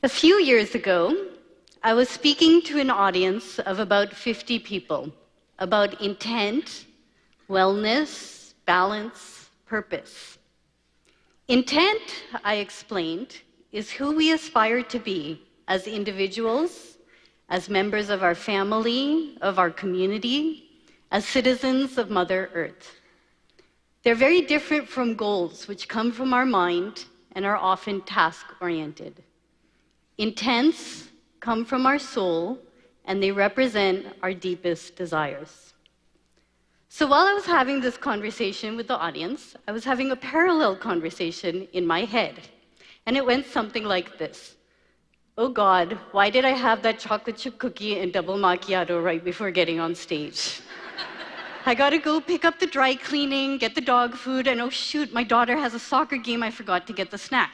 A few years ago, I was speaking to an audience of about 50 people about intent, wellness, balance, purpose. Intent, I explained, is who we aspire to be as individuals, as members of our family, of our community, as citizens of Mother Earth. They're very different from goals, which come from our mind and are often task-oriented. Intents come from our soul, and they represent our deepest desires. So while I was having this conversation with the audience, I was having a parallel conversation in my head, and it went something like this. Oh God, why did I have that chocolate chip cookie and double macchiato right before getting on stage? I gotta go pick up the dry cleaning, get the dog food, and oh shoot, my daughter has a soccer game, I forgot to get the snack.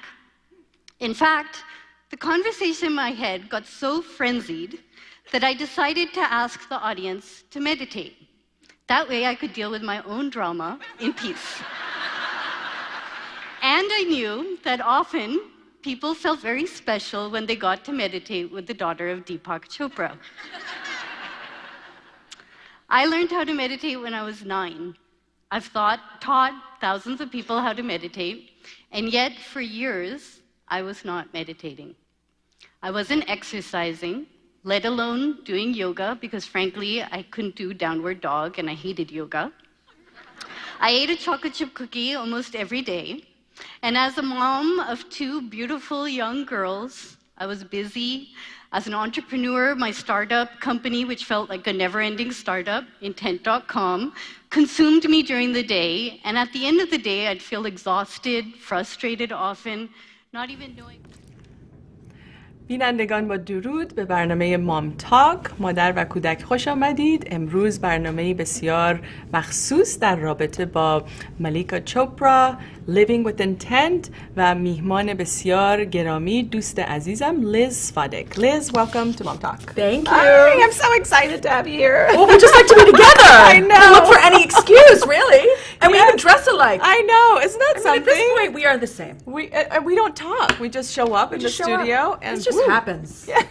In fact, the conversation in my head got so frenzied that I decided to ask the audience to meditate. That way I could deal with my own drama in peace. And I knew that often people felt very special when they got to meditate with the daughter of Deepak Chopra. I learned how to meditate when I was 9. I've taught thousands of people how to meditate, and yet for years, I was not meditating. I wasn't exercising, let alone doing yoga, because frankly, I couldn't do downward dog, and I hated yoga. I ate a chocolate chip cookie almost every day, and as a mom of 2 beautiful young girls, I was busy. As an entrepreneur, my startup company, which felt like a never-ending startup, Intent.com, consumed me during the day, and at the end of the day, I'd feel exhausted, frustrated often, not even knowing... بینندگان با درود به برنامه مام تاک مادر و کودک خوش آمدید. امروز برنامه بسیار مخصوص در رابطه با مالیکا چوپرا Living with Intent و میهمان بسیار گرامی دوست عزیزم LizSvatek. Liz, welcome to Mom Talk. Thank you. Hi, I'm so excited to have you here. Well, we just like to be together. I know. We look for any excuse, really. And we even dress alike. I know. Isn't that something? At this point, we are the same. We don't talk. We just show up in the studio. And it just happens. Yeah.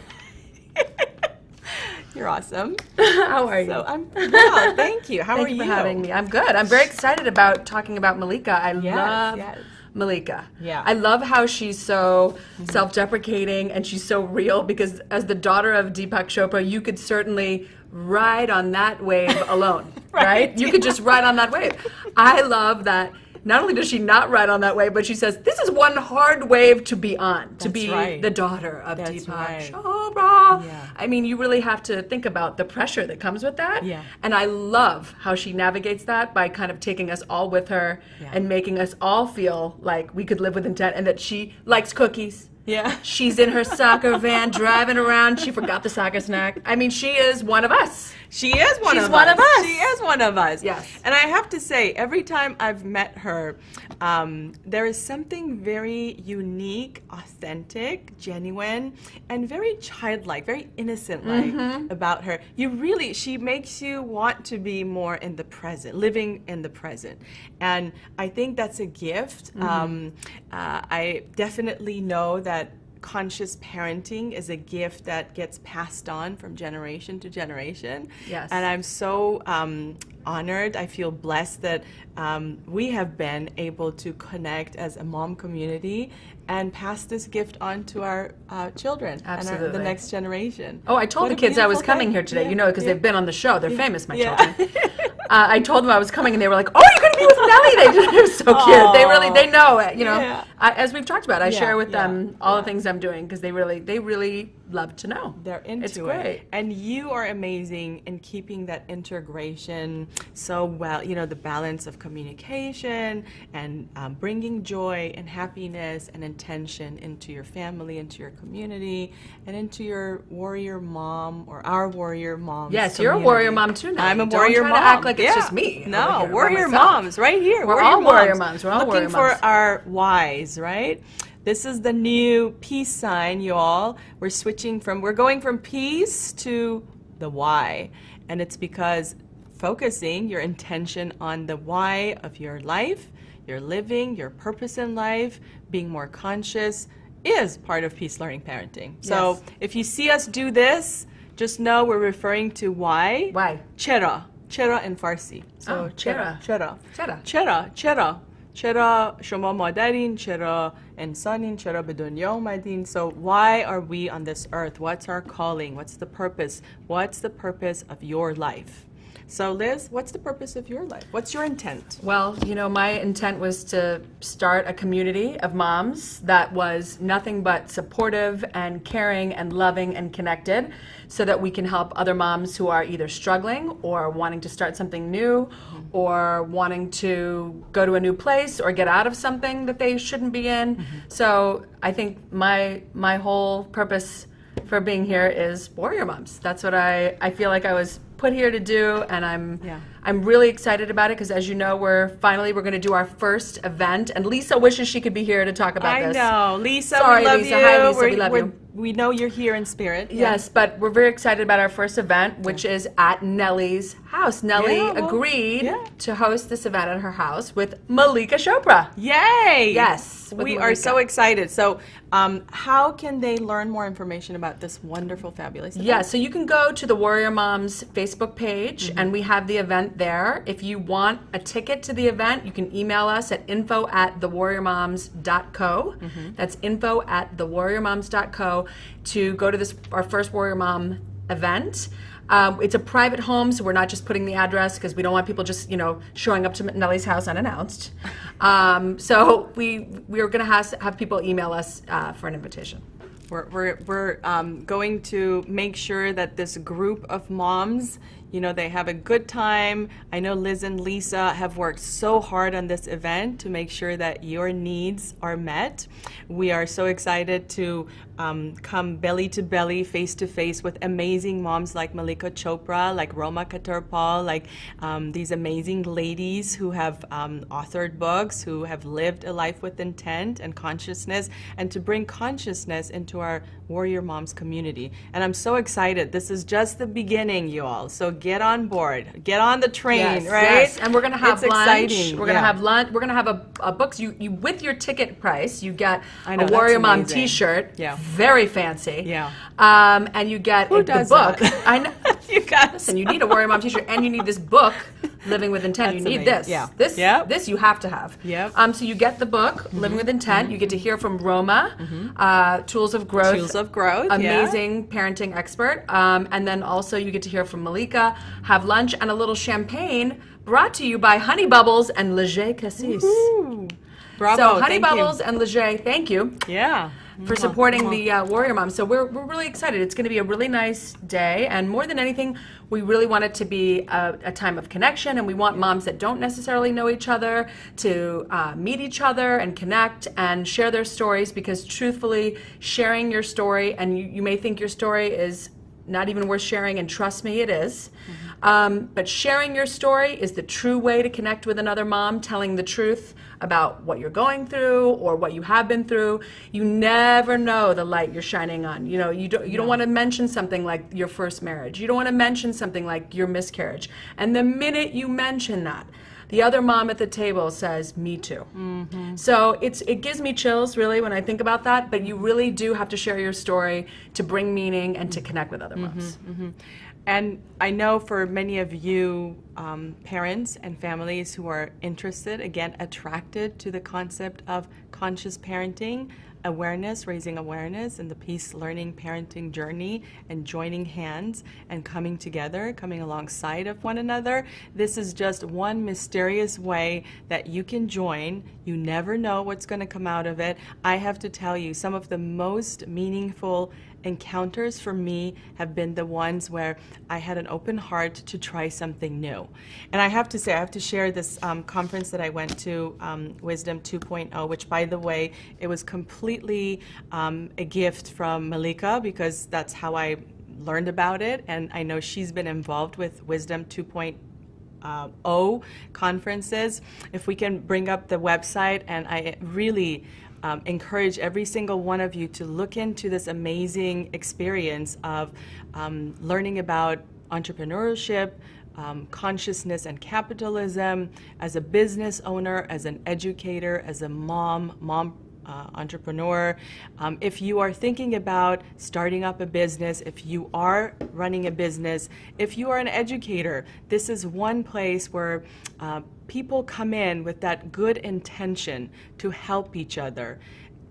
You're awesome. How are you? So I'm well, thank you. How are you? Thank you for having me. I'm good. I'm very excited about talking about Malika. I love yes. Malika. Yeah. I love how she's so self-deprecating and she's so real, because as the daughter of Deepak Chopra, you could certainly ride on that wave alone, right? You could just ride on that wave. I love that. Not only does she not ride on that wave, but she says, this is one hard wave to be on, to be the daughter of Deepak Chopra. Yeah. I mean, you really have to think about the pressure that comes with that. Yeah. And I love how she navigates that by kind of taking us all with her and making us all feel like we could live with intent, and that she likes cookies. Yeah. She's in her soccer van driving around. She forgot the soccer snack. I mean, she is one of us. She is one of us. She's one of us. She is one of us. Yes. And I have to say, every time I've met her, there is something very unique, authentic, genuine, and very childlike, very innocent-like about her. She makes you want to be more in the present, living in the present. And I think that's a gift. I definitely know that conscious parenting is a gift that gets passed on from generation to generation. Yes. And I'm so honored. I feel blessed that we have been able to connect as a mom community and pass this gift on to our children and the next generation. Oh, I told the kids I was coming here today, you know, because they've been on the show. They're famous, my children. I told them I was coming, and they were like, "Oh, you're going to be with Nelly." They're so cute. They know it. You know, as we've talked about, I share with them all the things I'm doing, because they really love to know. They're into it. It's great. And you are amazing in keeping that integration so well. You know, the balance of communication and bringing joy and happiness and intention into your family, into your community, and into your warrior mom or our warrior moms. Yes, you're a warrior mom too now. I'm a warrior mom. Don't try to act like it's just me. No, warrior moms right here. We're all warrior moms. We're all looking warrior moms. for our whys, right? This is the new peace sign, y'all. We're going from peace to the why. And it's because focusing your intention on the why of your life, your living, your purpose in life, being more conscious, is part of Peace Learning Parenting. So Yes. if you see us do this, just know we're referring to why. Why? Chera. Chera in Farsi. So chera. Chera. Chera. چرا چرا چرا شما مادرین چرا انسانین چرا به دنیا اومدین. So why are we on this earth? What's our calling? What's the purpose? What's the purpose of your life? So Liz, what's the purpose of your life? What's your intent? Well, you know, my intent was to start a community of moms that was nothing but supportive and caring and loving and connected, so that we can help other moms who are either struggling or wanting to start something new, or wanting to go to a new place or get out of something that they shouldn't be in. So I think my whole purpose for being here is warrior moms. That's what I feel like I was put here to do, and I'm really excited about it, because as you know, we're going to do our first event, and Lisa wishes she could be here to talk about this. I know. Lisa, Sorry, we love Lisa. you. Hi, Lisa, we love you. We know you're here in spirit. Yes, but we're very excited about our first event, which is at Nelly's house. Nelly agreed to host this event at her house with Malika Chopra. Yay! Yes, with We Malika. are so excited. So how can they learn more information about this wonderful, fabulous event? Yeah, so you can go to the Warrior Moms Facebook page, and we have the event there. If you want a ticket to the event, you can email us at info@thewarriormoms.co. That's info@thewarriormoms.co to go to our first Warrior Mom event. It's a private home, so we're not just putting the address, because we don't want people just, showing up to Nelly's house unannounced. So we're going to have people email us for an invitation. We're going to make sure that this group of moms, they have a good time. I know Liz and Lisa have worked so hard on this event to make sure that your needs are met. We are so excited to come belly to belly, face to face with amazing moms like Malika Chopra, like Roma Katurpal, like these amazing ladies who have authored books, who have lived a life with intent and consciousness, and to bring consciousness into our Warrior Moms community. And I'm so excited. This is just the beginning, you all. So get on board, get on the train, right? Yes, and we're going to have It's lunch. exciting. We're going to have lunch. We're going to have a books. You with your ticket price, you get I know, a Warrior that's Mom amazing. T-shirt. Yeah. Very fancy. Yeah. And you get the does book. that? I know. You guys. Listen, you need a Warrior Mom T-shirt, and you need this book, Living with Intent. That's you need amazing. this. Yeah. This. Yep. This you have to have. Yep. So you get the book, Living with Intent. You get to hear from Roma, Tools of Growth. Tools of Growth, Amazing parenting expert. And then also you get to hear from Malika, have lunch, and a little champagne brought to you by Honey Bubbles and Leger Cassis. Ooh. Bravo. So Honey thank Bubbles and Leger, thank you Yeah. for supporting the Warrior Mom. So we're really excited. It's going to be a really nice day, and more than anything, we really want it to be a time of connection, and we want moms that don't necessarily know each other to meet each other and connect and share their stories, because truthfully, sharing your story, and you may think your story is not even worth sharing, and trust me, it is. But sharing your story is the true way to connect with another mom, telling the truth about what you're going through or what you have been through. You never know the light you're shining on. You don't want to mention something like your first marriage. You don't want to mention something like your miscarriage. And the minute you mention that, the other mom at the table says, "Me too." So it gives me chills, really, when I think about that. But you really do have to share your story to bring meaning and to connect with other moms. And I know for many of you parents and families who are interested, again, attracted to the concept of conscious parenting, awareness, raising awareness in the Peace Learning parenting journey, and joining hands and coming together, coming alongside of one another. This is just one mysterious way that you can join. You never know what's going to come out of it. I have to tell you, some of the most meaningful encounters for me have been the ones where I had an open heart to try something new. And I have to say, I have to share this conference that I went to, Wisdom 2.0, which, by the way, it was completely a gift from Malika, because that's how I learned about it. And I know she's been involved with Wisdom 2.0 conferences. If we can bring up the website, and I really encourage every single one of you to look into this amazing experience of learning about entrepreneurship, consciousness and capitalism, as a business owner, as an educator, as a mom entrepreneur, if you are thinking about starting up a business, if you are running a business, if you are an educator, this is one place where people come in with that good intention to help each other,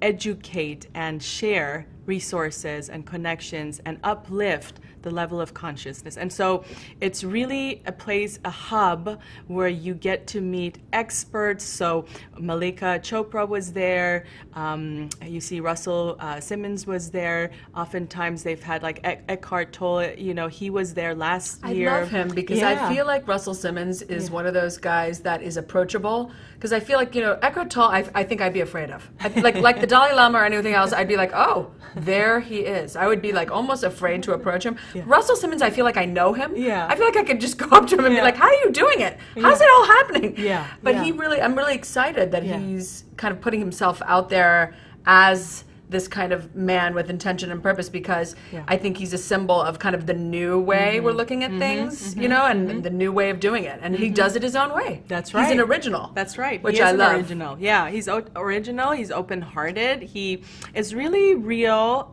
educate and share resources and connections and uplift the level of consciousness. And so it's really a place, a hub where you get to meet experts. So Malika Chopra was there. You see Russell Simmons was there. Oftentimes they've had like Eckhart Tolle, you know, he was there last year. I love him because I feel like Russell Simmons is one of those guys that is approachable. Because I feel like, you know, Eckhart Tolle, I think I'd be afraid of. Like the Dalai Lama or anything else, I'd be like, oh, there he is. I would be like almost afraid to approach him. Yeah. Russell Simmons, I feel like I know him. Yeah. I feel like I could just go up to him and be like, how are you doing it? How's it all happening? Yeah. But I'm really excited that he's kind of putting himself out there as this kind of man with intention and purpose, because I think he's a symbol of kind of the new way we're looking at things, you know, and the new way of doing it. And he does it his own way. That's right. He's an original. That's right. Which he is I love. Original. Yeah, he's original. He's open-hearted. He is really real,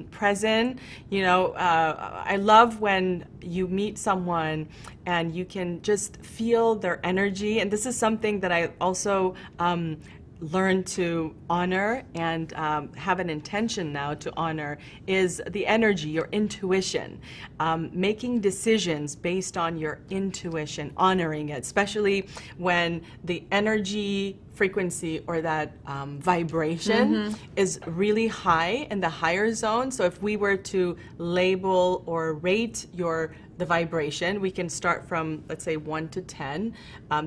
present. You know, I love when you meet someone and you can just feel their energy. And this is something that I also learn to honor and have an intention now to honor, is the energy, your intuition, making decisions based on your intuition, honoring it, especially when the energy frequency or that vibration is really high in the higher zone. So if we were to label or rate the vibration, we can start from, let's say, 1 to 10.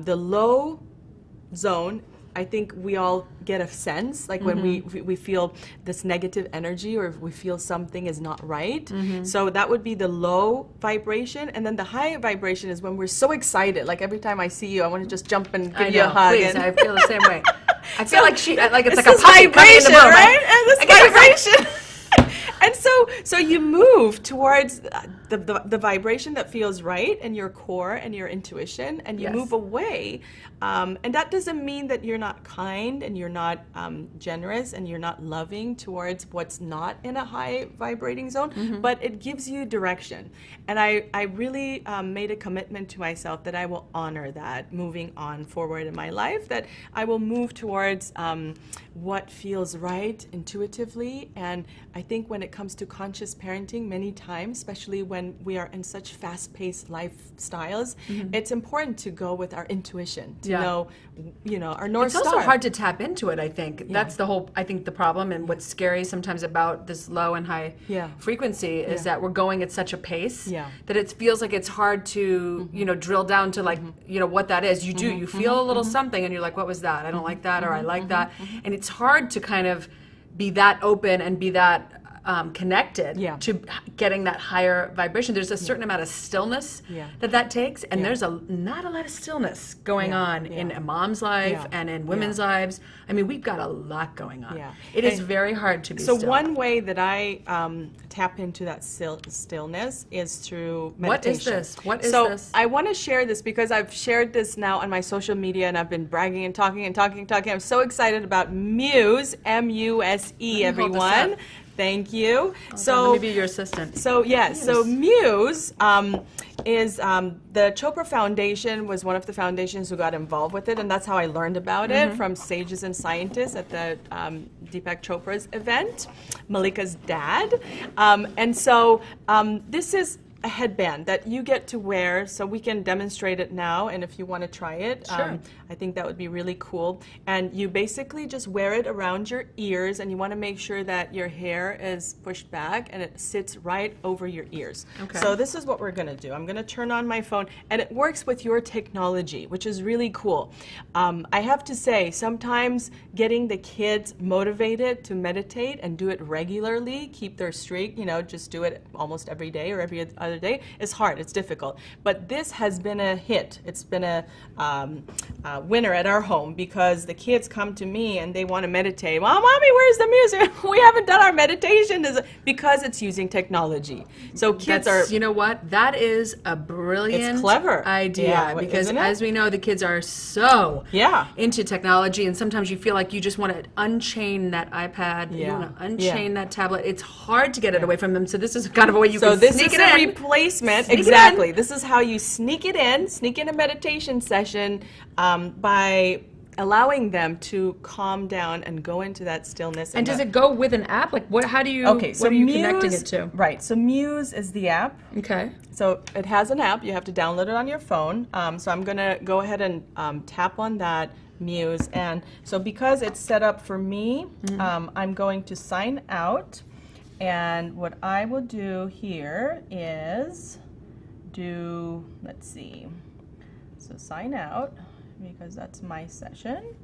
The low zone, I think we all get a sense, like when we feel this negative energy, or if we feel something is not right. So that would be the low vibration. And then the high vibration is when we're so excited. Like every time I see you, I want to just jump and give you a hug. Please, I feel the same way. I feel like it's like this a puppy coming in the room, right? And this vibration. And so you move towards the vibration that feels right in your core and your intuition, and you move away. And that doesn't mean that you're not kind and you're not generous and you're not loving towards what's not in a high vibrating zone, but it gives you direction. And I really made a commitment to myself that I will honor that moving on forward in my life, that I will move towards what feels right intuitively. And I think when it comes to conscious parenting, many times, especially when we are in such fast-paced lifestyles, it's important to go with our intuition, to know, you know, our North Star. It's also hard to tap into it, I think. That's the whole, I think, the problem, and what's scary sometimes about this low and high frequency is that we're going at such a pace that it feels like it's hard to, you know, drill down to, like, you know, what that is. You feel a little something, and you're like, what was that? I don't like that, or I like that. And it's hard to kind of be that open and be that connected to getting that higher vibration. There's a certain amount of stillness that takes, and there's not a lot of stillness going on in a mom's life and in women's lives. I mean, we've got a lot going on. It is very hard to be still. So one way that I tap into that stillness is through meditation. What is this? So I want to share this because I've shared this now on my social media, and I've been bragging and talking. I'm so excited about Muse, M-U-S-E, everyone. Thank you. So let me be your assistant. So yes, so Muse is the Chopra Foundation was one of the foundations who got involved with it, and that's how I learned about it, from sages and scientists at the Deepak Chopra's event, Malika's dad. And so this is a headband that you get to wear, so we can demonstrate it now, and if you want to try it, I think that would be really cool. And you basically just wear it around your ears, and you want to make sure that your hair is pushed back and it sits right over your ears. So this is what we're going to do. I'm going to turn on my phone, and it works with your technology, which is really cool. I have to say, sometimes getting the kids motivated to meditate and do it regularly, keep their streak, you know, just do it almost every day or every other other day, it's hard, it's difficult. But this has been a hit. It's been a winner at our home because the kids come to me and they want to meditate. Well, Mommy, where's the music? We haven't done our meditation. Because it's using technology. So kids are... You know what? That is a brilliant It's clever. idea because as we know, the kids are so into technology, and sometimes you feel like you just want to unchain that iPad, you want to unchain that tablet. It's hard to get it away from them, so this is kind of a way you can sneak it in. So this is a replacement. Exactly. This is how you sneak in a meditation session by allowing them to calm down and go into that stillness. And does it go with an app? Like what? How do you? Okay, so what are you Muse, connecting it to? Right. So Muse is the app. Okay. So it has an app. You have to download it on your phone. So I'm gonna go ahead and tap on that Muse, and so because it's set up for me, I'm going to sign out. And what I will do here is let's see. So sign out, because that's my session.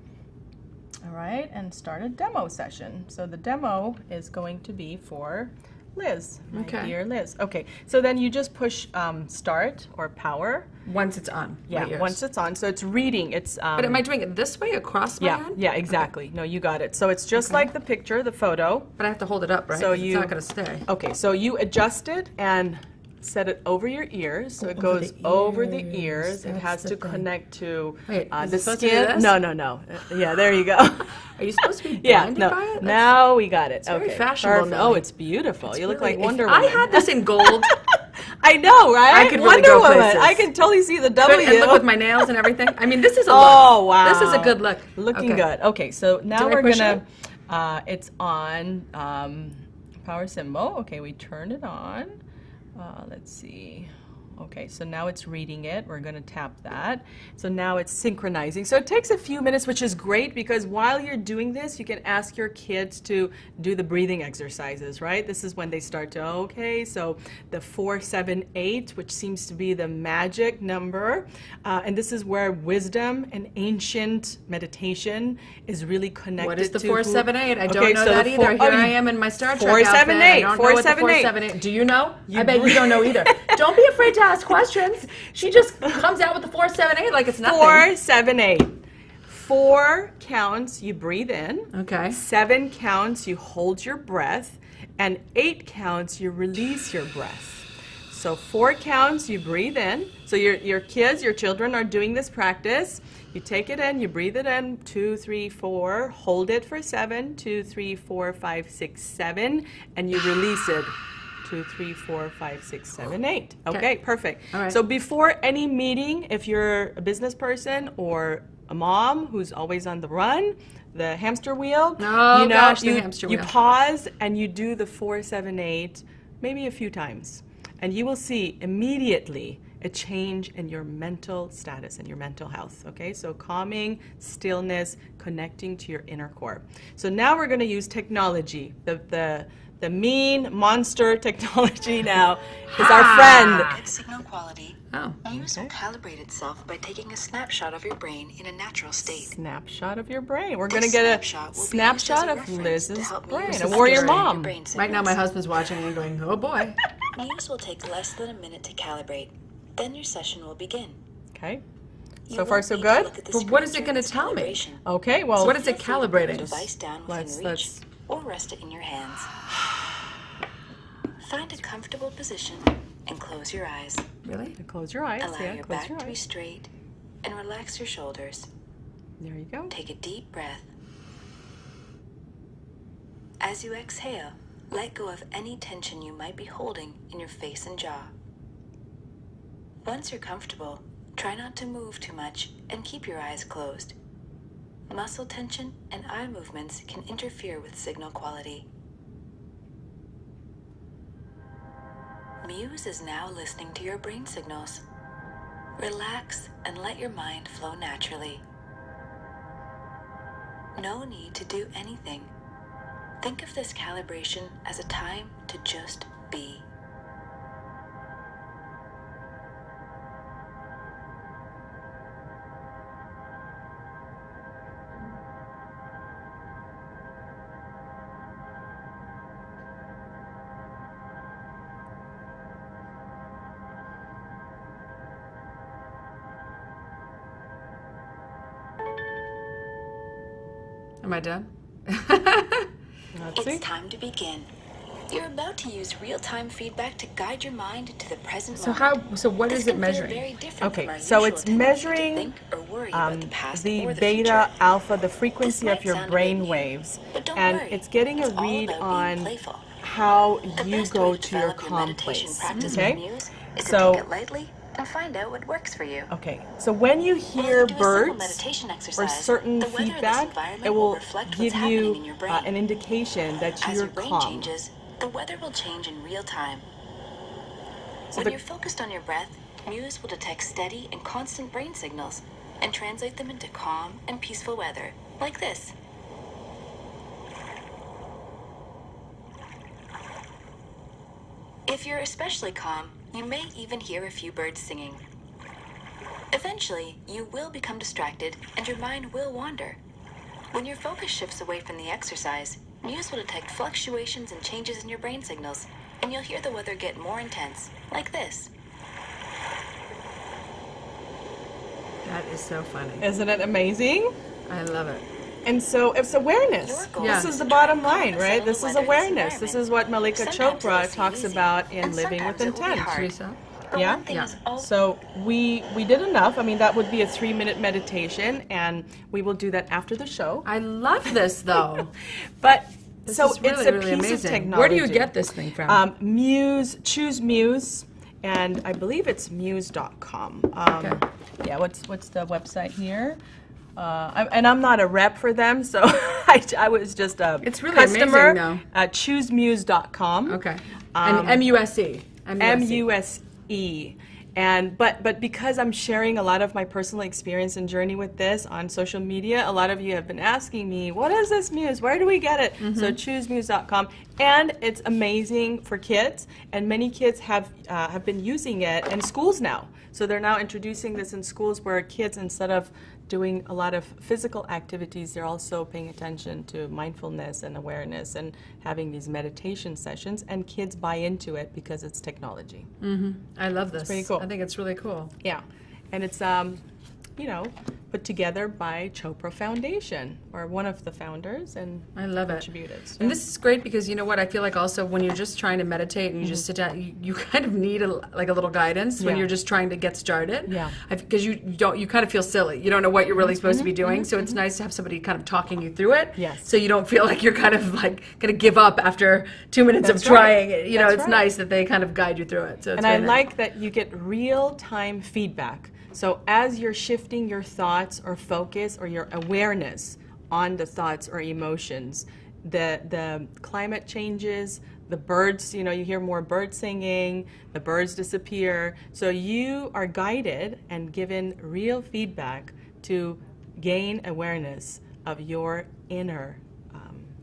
All right, and start a demo session. So the demo is going to be for Liz, my dear Liz. Okay, so then you just push start or power. Once it's on. Yeah, once it's on. So it's reading. It's. But am I doing it this way across my hand? Yeah, exactly. Okay. No, you got it. So it's just like the picture, the photo. But I have to hold it up, right? So it's not going to stay. Okay, so you adjust it and set it over your ears, so it goes over the ears. It has to connect to the skin. No. Yeah, there you go. Are you supposed to be blinded by it? Now we got it. It's very fashionable. Oh, it's beautiful. You look like Wonder if Woman. I had this in gold. I know, right? I could really Wonder go Woman. places. I can totally see the W. And look with my nails and everything. I mean, this is a look. Oh, wow. This is a good look. Looking good. Okay, so now we're gonna. It's on power symbol. Okay, we turn it on. Let's see. Okay, so now it's reading it. We're going to tap that. So now it's synchronizing. So it takes a few minutes, which is great because while you're doing this, you can ask your kids to do the breathing exercises, right? This is when they start to, okay, so the 4, 7, 8, which seems to be the magic number. And this is where wisdom and ancient meditation is really connected. What is the to 4, 7, 8? I don't know that either. Here I am in my Star Trek 4, 7, 8. I don't know what the 4, 7, 8. Do you know? I bet you don't know either. Don't be afraid to ask questions. She just comes out with the 4, 7, 8 like it's nothing. 4, 7, 8. 4 counts, you breathe in. Okay. 7 counts, you hold your breath. And 8 counts, you release your breath. So 4 counts, you breathe in. So your kids, your children are doing this practice. You take it in, you breathe it in, 2, 3, 4, hold it for 7, 2, 3, 4, 5, 6, 7, and you release it. 2, 3, 4, 5, 6, 7, 8. Okay, perfect. All right. So before any meeting, if you're a business person or a mom who's always on the run, the hamster wheel, you pause and you do the 4, 7, 8 maybe a few times. And you will see immediately a change in your mental status and your mental health, okay? So calming, stillness, connecting to your inner core. So now we're going to use technology. The mean monster technology now is our friend. Good signal quality. Muse will calibrate itself by taking a snapshot of your brain in a natural state. Snapshot of your brain. We're going to get a snapshot of Liz's brain, a warrior mom. Right now my husband's watching and going, oh boy. Muse will take less than a minute to calibrate. Then your session will begin. Okay. So far so good? But what is it going to tell me? Okay, well. What is it calibrating? Device down within reach, or rest it in your hands. Find a comfortable position and close your eyes. Really? Close your eyes. Allow your back to be straight and relax your shoulders. There you go. Take a deep breath. As you exhale, let go of any tension you might be holding in your face and jaw. Once you're comfortable, try not to move too much and keep your eyes closed. Muscle tension and eye movements can interfere with signal quality. Muse is now listening to your brain signals. Relax and let your mind flow naturally. No need to do anything. Think of this calibration as a time to just be. Am I done? It's time to begin. You're about to use real-time feedback to guide your mind into the present moment. So what This is it can feel measuring? very different from Okay, our so usual it's tendency to measuring think or worry about the past the or the beta, future. alpha, the frequency This of your might sound a brain bit new, waves, but don't and worry. it's getting a It's all read about being on playful. how The you best go way to to your develop your calm meditation place. practice Okay, with Muse is to so take it lightly and find out what works for you. okay, so when you While hear you do a simple birds meditation or exercise, certain the weather of this feedback, environment it will will reflect what's give happening you in your brain. an indication that As you're your brain calm. changes, the weather will change in real time. So When the- you're focused on your breath, Muse will detect steady and constant brain signals and translate them into calm and peaceful weather, like this. If you're especially calm, you may even hear a few birds singing. Eventually, you will become distracted and your mind will wander. When your focus shifts away from the exercise, Muse will detect fluctuations and changes in your brain signals, and you'll hear the weather get more intense, like this. That is so funny. Isn't it amazing? I love it. And so it's awareness. Your goal This Yeah. is the bottom line, Calm and right? settle This the is weather in this awareness. This environment. is what Malika Sometimes it'll Chopra seem talks easy, about in and Living with sometimes it will be Intent. hard. Teresa? But Yeah? one thing Yeah. is always So we did enough. I mean, that would be a 3-minute meditation, and we will do that after the show. I love this though. But This so is really, it's a really piece amazing. of technology. Where do you get this thing from? Muse, choose Muse, and I believe it's muse.com. Okay. Yeah, what's the website here? I'm not a rep for them, so I was just a It's really customer amazing, though. at choosemuse.com. Okay. And MUSE. MUSE. And but because I'm sharing a lot of my personal experience and journey with this on social media, a lot of you have been asking me, what is this Muse? Where do we get it? So choosemuse.com. And it's amazing for kids, and many kids have been using it in schools now. So they're now introducing this in schools where kids, instead of doing a lot of physical activities, they're also paying attention to mindfulness and awareness and having these meditation sessions, and kids buy into it because it's technology. I love this. pretty cool. I think it's really cool. Yeah, and it's put together by Chopra Foundation, or one of the founders, and I love it. contributed. So. And this is great because you know what? I feel like also when you're just trying to meditate and you just sit down, you kind of need a little guidance when Yeah. you're just trying to get started. Yeah. Because you kind of feel silly. You don't know what you're really supposed to be doing. So it's nice to have somebody kind of talking you through it. Yes. So you don't feel like you're kind of like going to give up after 2 minutes That's of trying. right. You know, That's it's right. nice that they kind of guide you through it. So it's And I very nice. like that you get real-time feedback. So as you're shifting your thoughts or focus or your awareness on the thoughts or emotions, the climate changes, the birds, you hear more birds singing, the birds disappear. So you are guided and given real feedback to gain awareness of your inner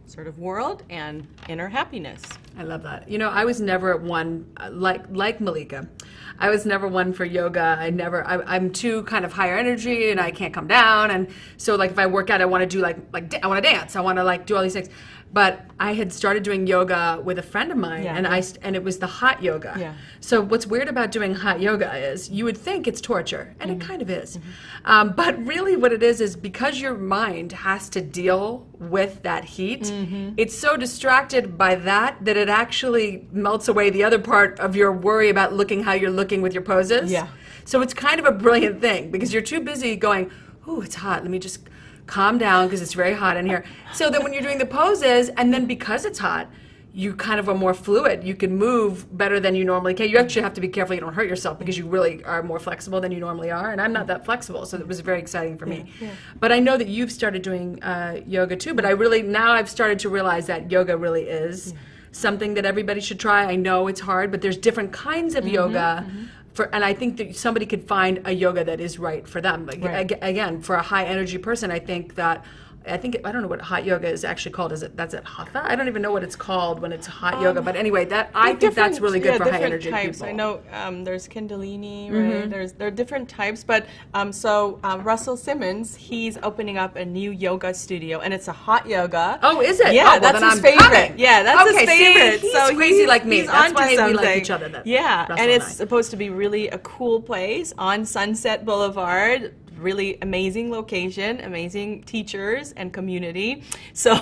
sort of world and inner happiness. I love that. You know, I was never one like Malika. I was never one for yoga. I'm too kind of higher energy and I can't come down. And so like if I work out, I want to do I want to dance. I want to do all these things. But I had started doing yoga with a friend of mine, Yeah. and it was the hot yoga. Yeah. So what's weird about doing hot yoga is you would think it's torture, and it kind of is. But really what it is because your mind has to deal with that heat, it's so distracted by that it actually melts away the other part of your worry about looking how you're looking with your poses. Yeah. So it's kind of a brilliant thing because you're too busy going, ooh, it's hot, let me just calm down because it's very hot in here. So then when you're doing the poses, and then because it's hot, you kind of are more fluid. You can move better than you normally can. You actually have to be careful you don't hurt yourself because you really are more flexible than you normally are. And I'm not that flexible, so it was very exciting for me. Yeah. But I know that you've started doing yoga too, but now I've started to realize that yoga really is something that everybody should try. I know it's hard, but there's different kinds of yoga. And I think that somebody could find a yoga that is right for them. Right. Again, for a high energy person, I don't know what hot yoga is actually called. That's it hatha? I don't even know what it's called when it's hot yoga. But anyway, I think that's really good for high energy types. people. I know there's Kundalini, right? There are different types, but so Russell Simmons, he's opening up a new yoga studio, and it's a hot yoga. Oh, is it? Yeah, Oh, well, that's then his I'm favorite. coming. Yeah, that's Okay, his see, favorite. he's so crazy like me. He's That's onto why we like something. each other then, Yeah, Russell and and it's I. supposed to be really a cool place on Sunset Boulevard. really amazing location, amazing teachers and community. So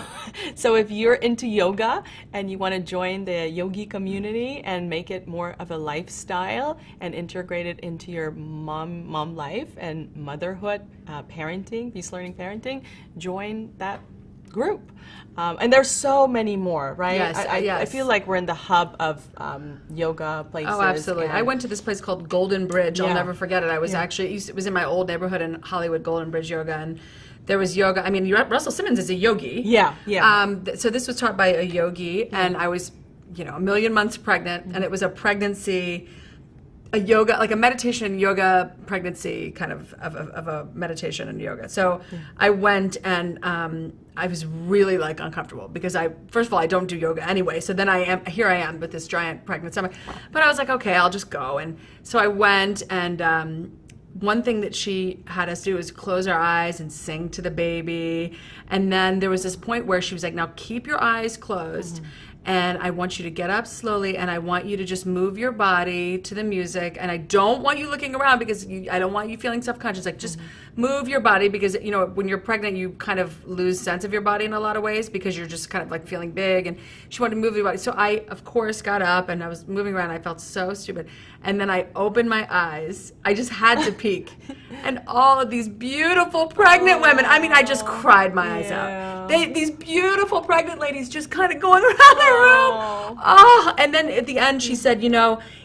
if you're into yoga and you want to join the yogi community and make it more of a lifestyle and integrate it into your mom life and motherhood, parenting, PeaceLearning parenting, join that group. And there's so many more, right? Yes, I feel like we're in the hub of yoga places. Oh, absolutely. I went to this place called Golden Bridge. I'll never forget it. I was actually, it was in my old neighborhood in Hollywood, Golden Bridge Yoga, and there was yoga. I mean, Russell Simmons is a yogi. Yeah. So this was taught by a yogi, and I was, a million months pregnant, and it was a pregnancy, a yoga, like a meditation and yoga pregnancy kind of a meditation and yoga. So I went, and I was really like uncomfortable because first of all, I don't do yoga anyway. So then here I am with this giant pregnant stomach. But I was like, okay, I'll just go. And so I went, and one thing that she had us do is close our eyes and sing to the baby. And then there was this point where she was like, now keep your eyes closed. And I want you to get up slowly, and I want you to just move your body to the music. And I don't want you looking around because I don't want you feeling self-conscious. Like, just move your body because, when you're pregnant, you kind of lose sense of your body in a lot of ways because you're just kind of like feeling big. And she wanted to move your body. So I, of course, got up, and I was moving around. I felt so stupid. And then I opened my eyes. I just had to peek. And all of these beautiful pregnant women, I mean, I just cried my eyes out. These beautiful pregnant ladies just kind of going around the room. Oh, and then at the end she said,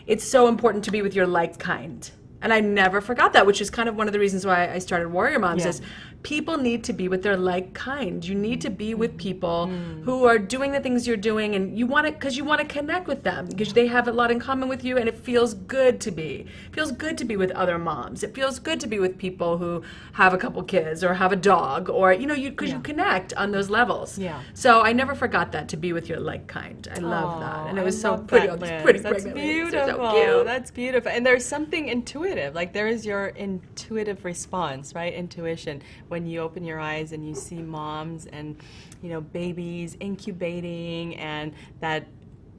it's so important to be with your like kind. And I never forgot that, which is kind of one of the reasons why I started Warrior Moms is people need to be with their like kind. You need to be with people who are doing the things you're doing, and you want to, because you want to connect with them because they have a lot in common with you, and it feels good to be. It feels good to be with other moms. It feels good to be with people who have a couple kids or have a dog, or because you connect on those levels. Yeah. So I never forgot that, to be with your like kind. I love that, and it was so pretty. Pretty That's pregnant beautiful. ladies. They're so cute. That's beautiful. And there's something intuitive. Like, there is your intuitive response, right? Intuition. When you open your eyes and you see moms and babies incubating, and that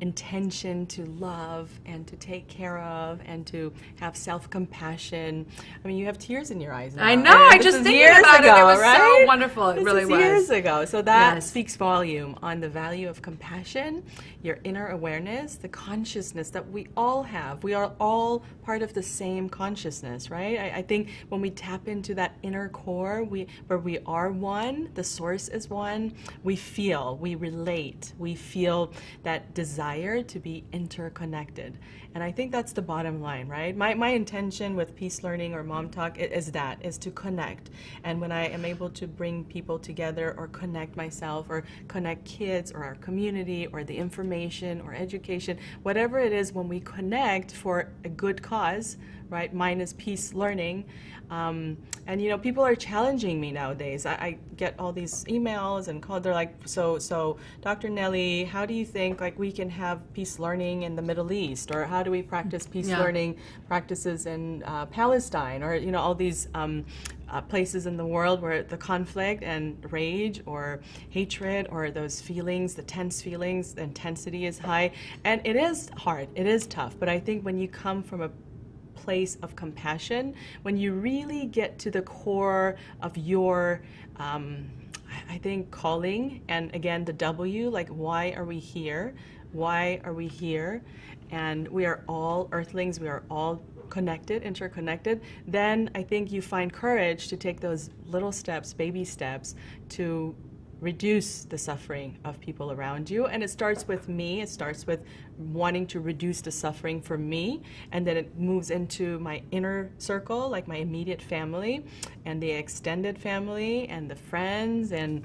intention to love and to take care of and to have self-compassion. I mean, you have tears in your eyes now. I know. I just thinking about it. It was so wonderful. It really was. Years ago. So that speaks volume on the value of compassion, your inner awareness, the consciousness that we all have. We are all part of the same consciousness, right? I think when we tap into that inner core, where we are one, the source is one, we feel, we relate, we feel that desire to be interconnected. And I think that's the bottom line, right? My intention with PeaceLearning or MomTalk is to connect. And when I am able to bring people together, or connect myself, or connect kids, or our community, or the information, or education, whatever it is, when we connect for a good cause, right? Mine is PeaceLearning. And people are challenging me nowadays. I get all these emails and calls. They're like, so DrNelly, how do you think we can have PeaceLearning in the Middle East, or how do we practice PeaceLearning practices in Palestine, or all these places in the world where the conflict and rage or hatred, or those feelings, the tense feelings, the intensity is high, and it is hard. It is tough. But I think when you come from a place of compassion, when you really get to the core of your I think calling, and again the W, like, why are we here? Why are we here? And we are all earthlings, we are all connected, interconnected. Then I think you find courage to take those little steps, baby steps, to reduce the suffering of people around you. And it starts with me. It starts with wanting to reduce the suffering for me, and then it moves into my inner circle, like my immediate family and the extended family and the friends, and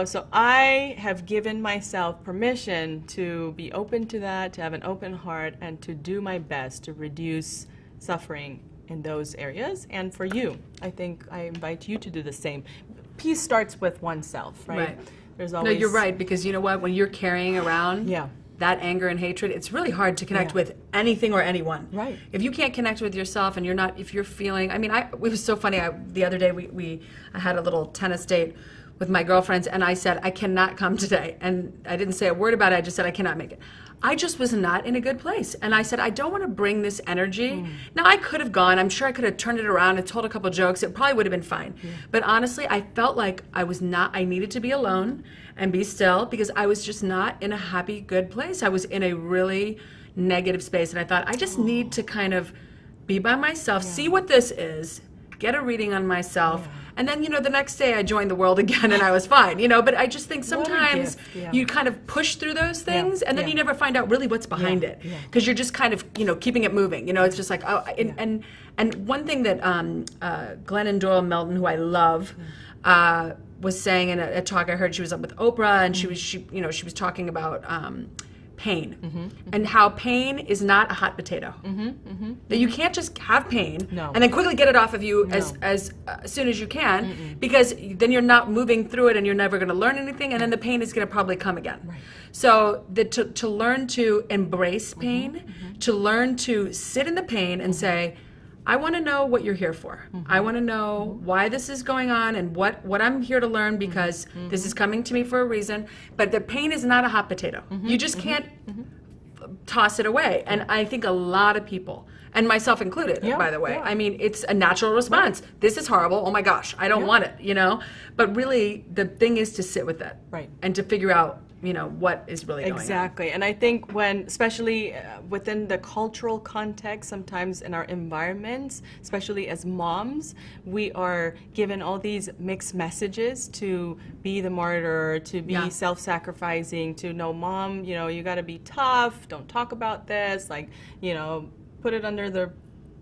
so I have given myself permission to be open to that, to have an open heart, and to do my best to reduce suffering in those areas. And for you, I think I invite you to do the same. Peace starts with oneself, right? There's always... No, you're right, because you know what? When you're carrying around that anger and hatred, it's really hard to connect with anything or anyone. Right. If you can't connect with yourself, and if you're feeling, I mean, it was so funny. The other day I had a little tennis date with my girlfriends, and I said, I cannot come today. And I didn't say a word about it. I just said, I cannot make it. I just was not in a good place. And I said, I don't want to bring this energy. Now, I could have gone. I'm sure I could have turned it around and told a couple jokes. It probably would have been fine. But honestly, I felt like I needed to be alone and be still, because I was just not in a happy, good place. I was in a really negative space. And I thought, I just need to kind of be by myself, see what this is, get a reading on myself. And then, the next day I joined the world again and I was fine, but I just think sometimes you kind of push through those things and then you never find out really what's behind it, because you're just kind of, keeping it moving. It's just like, and one thing that Glennon Doyle Melton, who I love, was saying in a talk I heard, she was up with Oprah, and she was talking about pain and how pain is not a hot potato. That you can't just have pain and then quickly get it off of you as soon as you can, because then you're not moving through it and you're never going to learn anything, and then the pain is going to probably come again. So to learn to embrace pain, to learn to sit in the pain and say, I want to know what you're here for. I want to know why this is going on and what I'm here to learn, because this is coming to me for a reason. But the pain is not a hot potato. You just can't toss it away. And I think a lot of people, and myself included, by the way, I mean, it's a natural response. This is horrible. Oh my gosh, I don't want it, But really, the thing is to sit with it and to figure out what is really going on. Exactly. And I think when, especially within the cultural context, sometimes in our environments, especially as moms, we are given all these mixed messages to be the martyr, to be self-sacrificing, to no, mom, you got to be tough, don't talk about this, like, put it under the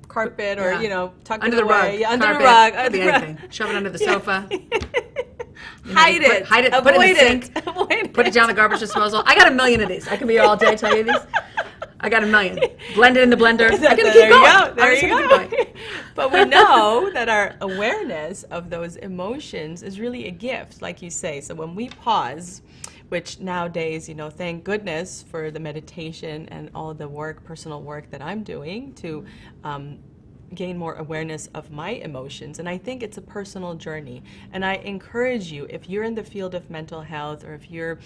carpet or, tuck under it the away. rug. Yeah, under carpet, the rug. could be anything. Shove it under the sofa. Hide it. Avoid put it in the sink. Put it down the garbage disposal. I got a million of these. I can be here all day tell you these. I got a million. Blend it in the blender. I can keep going. There you go. But we know that our awareness of those emotions is really a gift, like you say. So when we pause, which nowadays, thank goodness for the meditation and all the work, personal work that I'm doing to gain more awareness of my emotions. And I think it's a personal journey. And I encourage you, if you're in the field of mental health, or if you're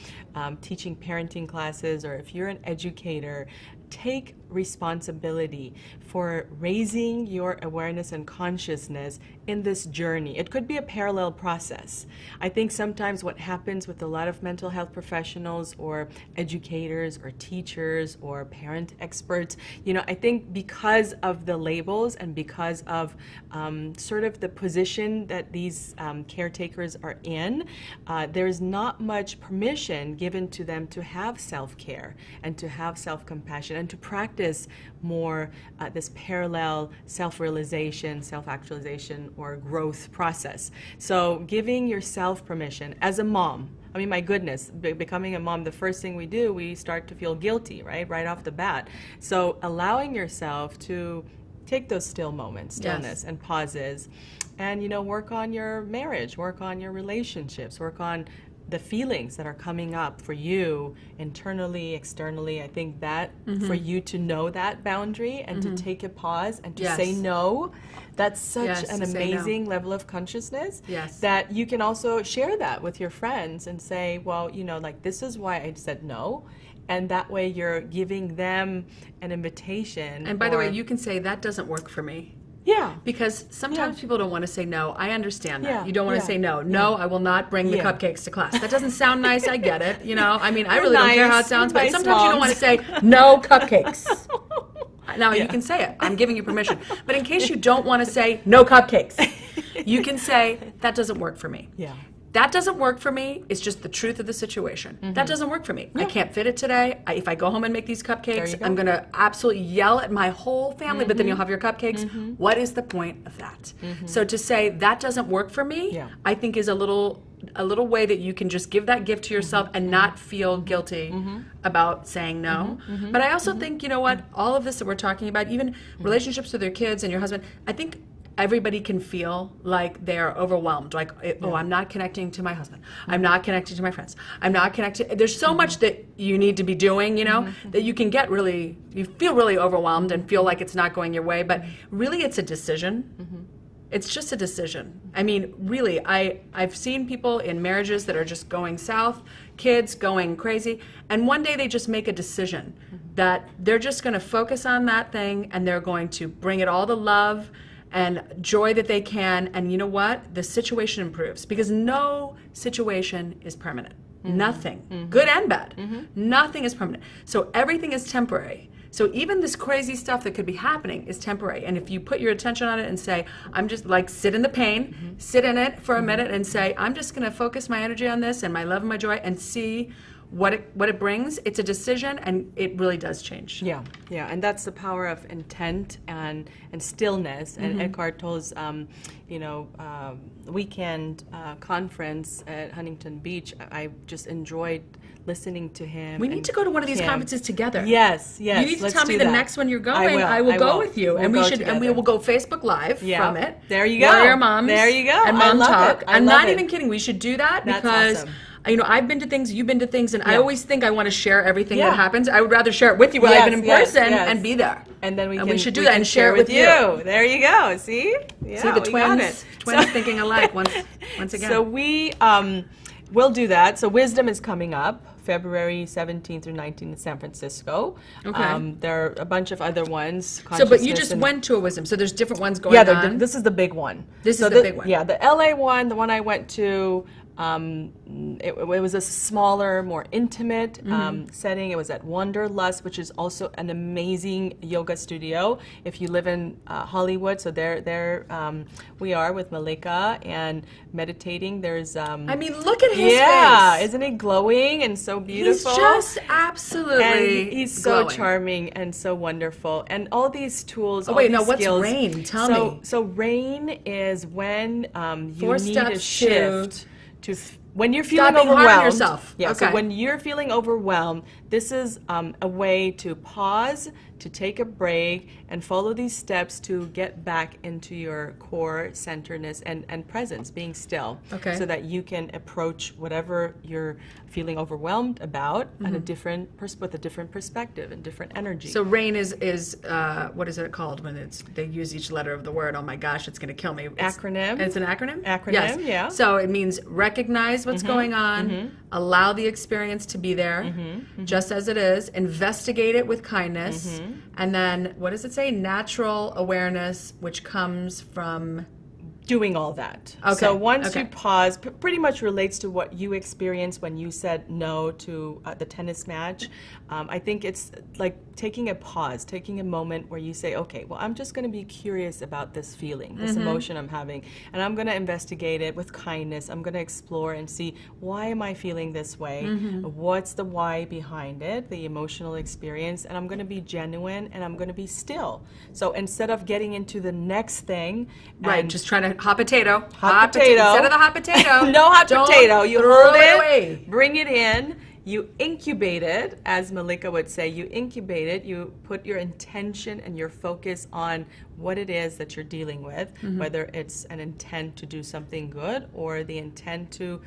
teaching parenting classes, or if you're an educator, take responsibility for raising your awareness and consciousness in this journey. It could be a parallel process. I think sometimes what happens with a lot of mental health professionals or educators or teachers or parent experts, I think because of the labels and because of sort of the position that these caretakers are in, there's not much permission given to them to have self-care and to have self-compassion and to practice more this parallel self-realization, self-actualization, or growth process. So giving yourself permission as a mom. I mean, my goodness, becoming a mom, the first thing we do, we start to feel guilty, right off the bat. So allowing yourself to take those still moments, stillness and pauses, and work on your marriage, work on your relationships, work on the feelings that are coming up for you internally, externally. I think that for you to know that boundary and to take a pause and to say no, that's such an amazing level of consciousness that you can also share that with your friends and say, well, like, this is why I said no. And that way you're giving them an invitation. And by the way, you can say, that doesn't work for me. Yeah. Because sometimes people don't want to say no. I understand that. You don't want to say no. No, I will not bring the cupcakes to class. That doesn't sound nice. I get it. I mean, I really don't care how it sounds, but sometimes you don't want to say no cupcakes. Now, you can say it. I'm giving you permission. But in case you don't want to say no cupcakes, you can say, that doesn't work for me. Yeah. That doesn't work for me. It's just the truth of the situation. That doesn't work for me. I can't fit it today. If I go home and make these cupcakes, I'm going to absolutely yell at my whole family, but then you'll have your cupcakes. What is the point of that? So to say that doesn't work for me, I think is a little way that you can just give that gift to yourself and not feel guilty about saying no. But I also think, what, all of this that we're talking about, even relationships with your kids and your husband, I think everybody can feel like they're overwhelmed, like, oh, I'm not connecting to my husband, I'm not connecting to my friends, I'm not connected. There's so much that you need to be doing, that you can get you feel really overwhelmed and feel like it's not going your way, but really it's a decision. It's just a decision. I mean, really, I've seen people in marriages that are just going south, kids going crazy, and one day they just make a decision that they're just going to focus on that thing, and they're going to bring it all the love and joy that they can, and you know what? The situation improves, because no situation is permanent. Nothing, good and bad. Nothing is permanent. So everything is temporary. So even this crazy stuff that could be happening is temporary. And if you put your attention on it and say, I'm just like, sit in the pain, sit in it for a minute and say, I'm just going to focus my energy on this and my love and my joy and see what it brings. It's a decision, and it really does change. Yeah, and that's the power of intent and stillness. And Eckhart Tolle's, weekend conference at Huntington Beach, I just enjoyed listening to him. We need to go to one of these conferences together. Yes. You need to tell me the next one you're going. I will go with you, and we will go Facebook Live from it. There you go. Warrior Moms. There you go. And MomTalk. I'm not even kidding. We should do that because. Awesome. I've been to things, you've been to things, and I always think I want to share everything that happens. I would rather share it with you when I've been in person and be there. And then we should do that and share it with you. There you go. See? Yeah, see the twins thinking alike once again. So we will do that. So Wisdom is coming up February 17th through 19th in San Francisco. Okay. There are a bunch of other ones. So, but you just went to a Wisdom. So there's different ones going on. This is the big one. This is the big one. Yeah, the LA one, the one I went to, it was a smaller, more intimate setting. It was at Wanderlust, which is also an amazing yoga studio. If you live in Hollywood, so there we are with Malika and meditating. There's I mean, look at his face. Yeah, isn't he glowing and so beautiful? He's just absolutely and he's so glowing. charming and so wonderful. And all these tools. Oh wait, all no, these skills. what's rain? Tell me. So rain is when you 4 need steps a shift. When you're Stop feeling being hard on overwhelmed, yourself. Yeah. Okay. So when you're feeling overwhelmed, this is a way to pause, to take a break, and follow these steps to get back into your core centeredness and presence, being still. Okay. So that you can approach whatever you're feeling overwhelmed about at a different with a different perspective and different energy. So rain is what is it called when they use each letter of the word? Oh my gosh, it's going to kill me. Acronym. It's an acronym? Acronym, yes. yeah. So it means recognize what's going on, allow the experience to be there, just as it is, investigate it with kindness, and then, what does it say? Natural awareness, which comes from doing all that. Okay. So once you pause, pretty much relates to what you experienced when you said no to the tennis match. I think it's like taking a pause, taking a moment where you say, okay, well, I'm just going to be curious about this feeling, this emotion I'm having, and I'm going to investigate it with kindness. I'm going to explore and see, why am I feeling this way? What's the why behind it, the emotional experience? And I'm going to be genuine, and I'm going to be still. So instead of getting into the next thing, right, just trying to hot potato. Instead of the hot potato. No hot potato. You throw hold it away. Bring it in. You incubate it, as Malika would say. You incubate it. You put your intention and your focus on what it is that you're dealing with, whether it's an intent to do something good or the intent to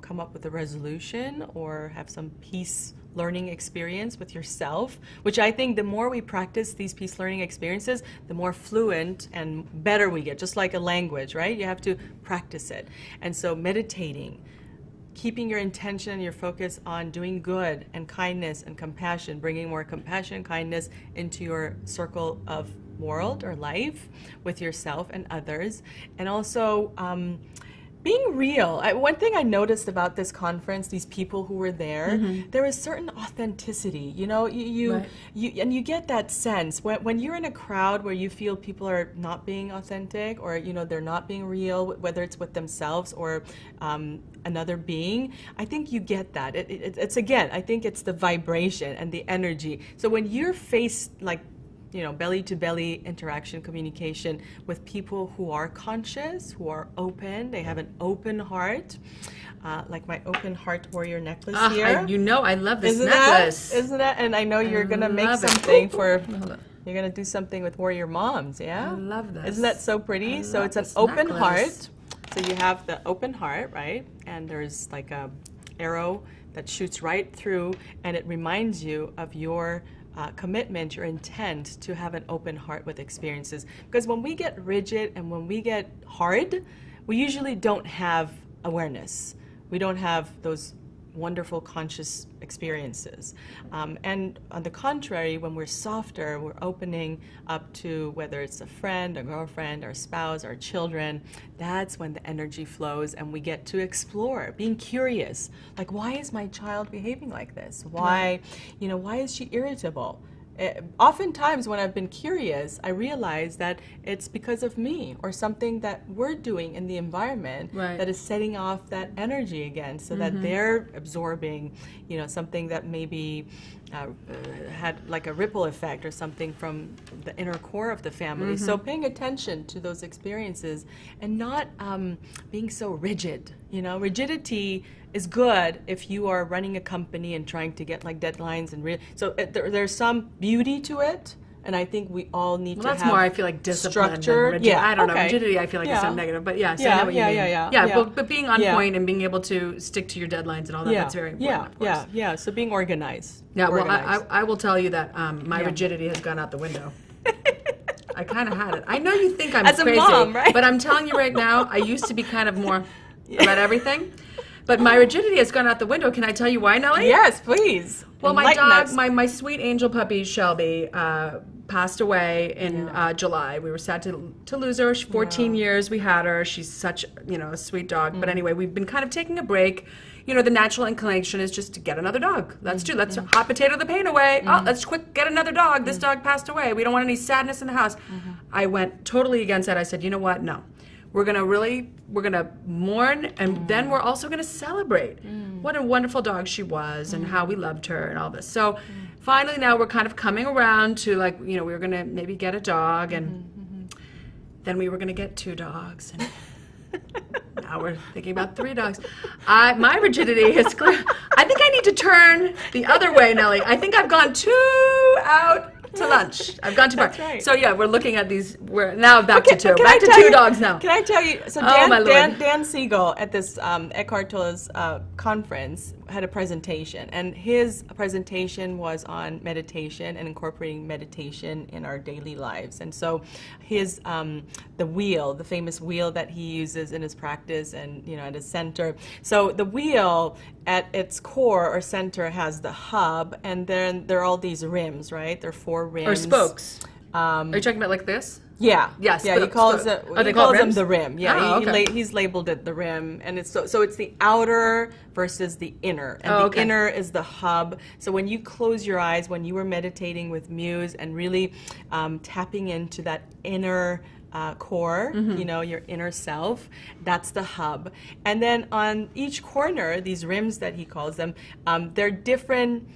come up with a resolution or have some peace learning experience with yourself, which I think the more we practice these peace learning experiences, the more fluent and better we get, just like a language, right? You have to practice it. And so meditating, keeping your intention and your focus on doing good and kindness and compassion, bringing more compassion, kindness into your circle of world or life with yourself and others. And also being real. One thing I noticed about this conference, these people who were there, there is certain authenticity. You know, you get that sense when you're in a crowd where you feel people are not being authentic, or they're not being real, whether it's with themselves or another being. I think you get that. It's again, I think it's the vibration and the energy. So when you're faced like belly to belly interaction, communication with people who are conscious, who are open, they have an open heart, like my open heart warrior necklace here. I love this necklace. Isn't that? And I know you're going to make something for, you're going to do something with warrior moms, yeah? I love this. Isn't that so pretty? So it's an open heart. So you have the open heart, right? And there's like a arrow that shoots right through, and it reminds you of your commitment, your intent to have an open heart with experiences. Because when we get rigid and when we get hard, we usually don't have awareness. We don't have those wonderful conscious experiences. And on the contrary, when we're softer, we're opening up to whether it's a friend, a girlfriend, our spouse, our children, that's when the energy flows and we get to explore, being curious. Like, why is my child behaving like this? Why, why is she irritable? Oftentimes when I've been curious, I realize that it's because of me or something that we're doing in the environment that is setting off that energy again, so that they're absorbing, something that maybe had like a ripple effect or something from the inner core of the family. So paying attention to those experiences and not being so rigid. Rigidity is good if you are running a company and trying to get like deadlines and there's some beauty to it, and I think we all need to have. That's more, I feel like, discipline than rigid. Yeah, I don't know. Rigidity, I feel like is so negative, but I know what you mean. But being on point and being able to stick to your deadlines and all that, that's very important. Yeah. So being organized. Yeah. Well, I will tell you that my rigidity has gone out the window. I kind of had it. I know you think I'm as crazy, a mom, right? But I'm telling you right now, I used to be kind of more about everything. But my rigidity has gone out the window. Can I tell you why, Nelly? Yes, please. Well, my dog, my sweet angel puppy, Shelby, passed away in July. We were sad to lose her. 14 years we had her. She's such, a sweet dog. But anyway, we've been kind of taking a break. The natural inclination is just to get another dog. Let's hot potato the pain away. Oh, let's quick get another dog. This dog passed away. We don't want any sadness in the house. I went totally against that. I said, you know what? No. We're gonna mourn, and then we're also gonna celebrate what a wonderful dog she was and how we loved her and all this. So finally now we're kind of coming around to we were gonna maybe get a dog, and then we were gonna get 2 dogs, and now we're thinking about 3 dogs. My rigidity is clear. I think I need to turn the other way, Nelly. I think I've gone too out to lunch. I've gone too far. That's right. So we're looking at these. We're now back to 2. Back to 2 dogs now. Can I tell you? So Dan Siegel at this Eckhart Tolle's conference had a presentation, and his presentation was on meditation and incorporating meditation in our daily lives. And so his the famous wheel that he uses in his practice and at his center. So the wheel at its core or center has the hub, and then there are all these rims, right? There are 4 rims. Or spokes. Are you talking about like this? Yeah. Yes. Yeah. He calls them the rim. Yeah. Oh, okay. He's labeled it the rim, and it's so it's the outer versus the inner, and the inner is the hub. So when you close your eyes, when you were meditating with Muse and really tapping into that inner core, your inner self, that's the hub. And then on each corner, these rims that he calls them, they're different.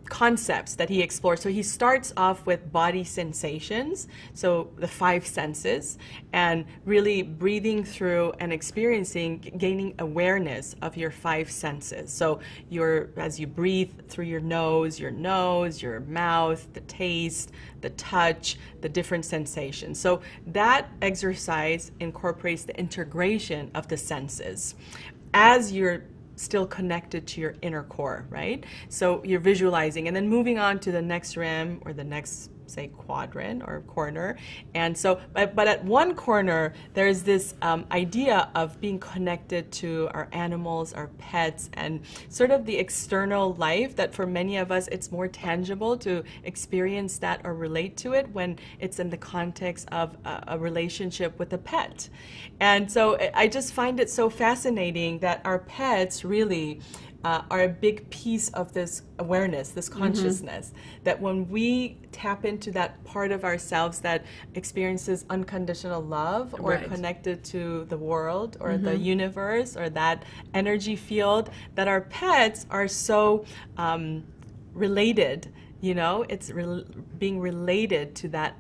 Concepts that he explores. So he starts off with body sensations, so the 5 senses, and really breathing through and experiencing, gaining awareness of your 5 senses. So as you breathe through your nose, your mouth, the taste, the touch, the different sensations. So that exercise incorporates the integration of the senses as you're still connected to your inner core, right? So you're visualizing and then moving on to the next rim or the next, say, quadrant or corner. And so, but at one corner, there's this idea of being connected to our animals, our pets, and sort of the external life that for many of us, it's more tangible to experience that or relate to it when it's in the context of a relationship with a pet. And so I just find it so fascinating that our pets really are a big piece of this awareness, this consciousness, that when we tap into that part of ourselves that experiences unconditional love or connected to the world or the universe or that energy field, that our pets are so related, it's being related to that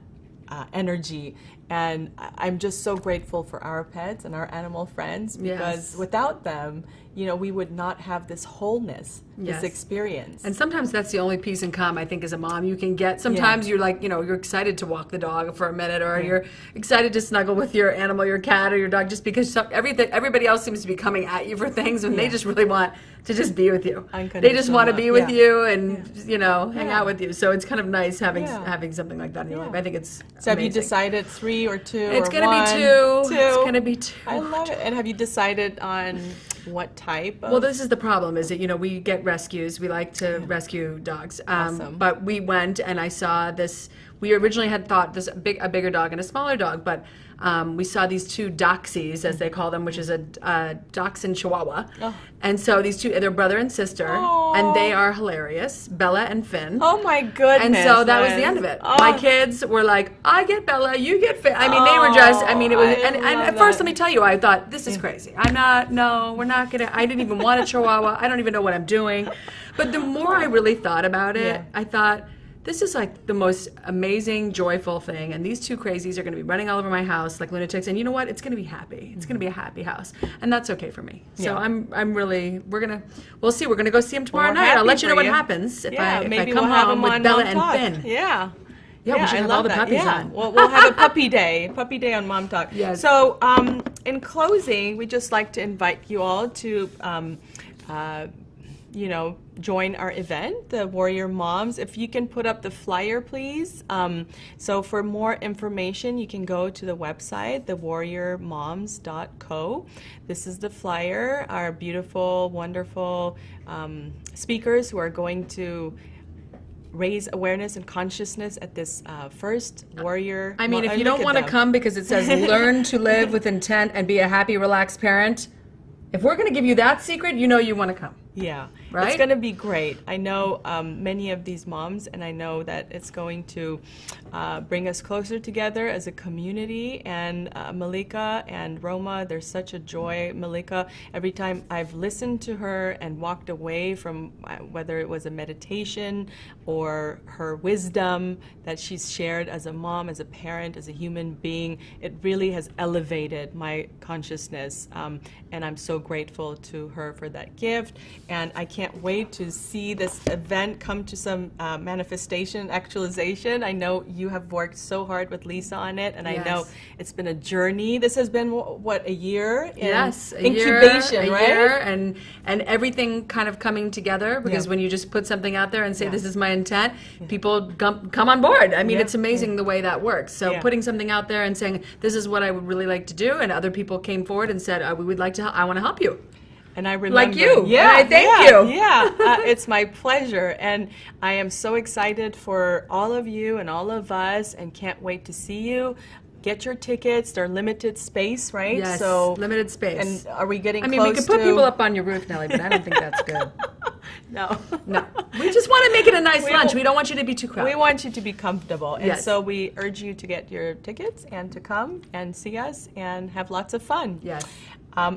energy. And I'm just so grateful for our pets and our animal friends, because without them, we would not have this wholeness, Yes. this experience. And sometimes that's the only peace and calm I think as a mom you can get. Sometimes you're like, you're excited to walk the dog for a minute, or you're excited to snuggle with your animal, your cat or your dog, just because everybody else seems to be coming at you for things, and they just really want to just be with you. They just want to be with you and hang out with you. So it's kind of nice having something like that in your life. I think it's So have you amazing. decided 3 or 2 It's or going to 1? be 2. 2. It's going to be 2. I love it. And have you decided on what type of? Well, this is the problem, is that, we get rescues. We like to rescue dogs. Awesome. But we went and I saw this. We originally had thought a bigger dog and a smaller dog, but we saw these 2 Dachshunds, as they call them, which is a Dachshund Chihuahua. Oh. And so these 2, they're brother and sister, and they are hilarious, Bella and Finn. Oh my goodness. And so that was the end of it. Oh. My kids were like, I get Bella, you get Finn. I mean, they were just, it was, and at first, let me tell you, I thought, this is crazy. We're not going to, I didn't even want a Chihuahua. I don't even know what I'm doing. But the more I really thought about it, I thought, this is like the most amazing, joyful thing. And these 2 crazies are going to be running all over my house like lunatics. And you know what? It's going to be happy. It's going to be a happy house. And that's okay for me. So we'll see. We're going to go see him tomorrow night. I'll let you know what happens if I come home with Bella and Finn. Yeah. Yeah, we should have all the puppies on. Well, we'll have a puppy day on Mom Talk. Yes. So in closing, we'd just like to invite you all to join our event, the Warrior Moms. If you can put up the flyer, please. So for more information, you can go to the website, thewarriormoms.co. This is the flyer, our beautiful, wonderful speakers who are going to raise awareness and consciousness at this first Warrior. I mean, if you don't want to come because it says learn to live with intent and be a happy, relaxed parent, if we're going to give you that secret, you want to come. Yeah, right? It's going to be great. I know many of these moms, and I know that it's going to bring us closer together as a community. And Malika and Roma, they're such a joy. Malika, every time I've listened to her and walked away from whether it was a meditation or her wisdom that she's shared as a mom, as a parent, as a human being, it really has elevated my consciousness. And I'm so grateful to her for that gift. And I can't wait to see this event come to some manifestation, actualization. I know you have worked so hard with Lisa on it, and I know it's been a journey. This has been, what, a year? Incubation, right? A year, and everything kind of coming together, because when you just put something out there and say, this is my intent, people come on board. I mean, it's amazing the way that works. So putting something out there and saying, this is what I would really like to do, and other people came forward and said, we would like to, I want to help you. And I remember, like you. Yeah, I thank you. Yeah, it's my pleasure, and I am so excited for all of you and all of us, and can't wait to see you. Get your tickets. They're limited space, right? Yes, so limited space. And are we getting? I mean, we could put people up on your roof, Nelly, but I don't think that's good. No. We just want to make it a nice lunch. We don't want you to be too crowded. We want you to be comfortable, and so we urge you to get your tickets and to come and see us and have lots of fun. Yes.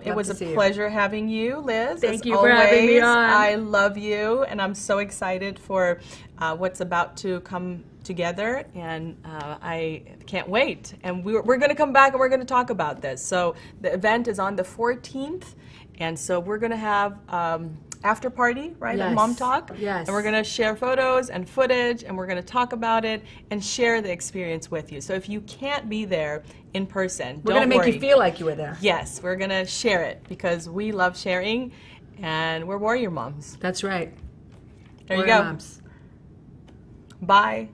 It was a pleasure having you, Liz. Thank you for having me on. I love you, and I'm so excited for what's about to come together, and I can't wait. And we're going to come back and we're going to talk about this. So the event is on the 14th, and so we're going to have after party, right, at Mom Talk. Yes. And we're going to share photos and footage, and we're going to talk about it and share the experience with you. So if you can't be there in person, we're going to make you feel like you were there. Yes, we're going to share it because we love sharing, and we're warrior moms. That's right. There you go. Moms. Bye.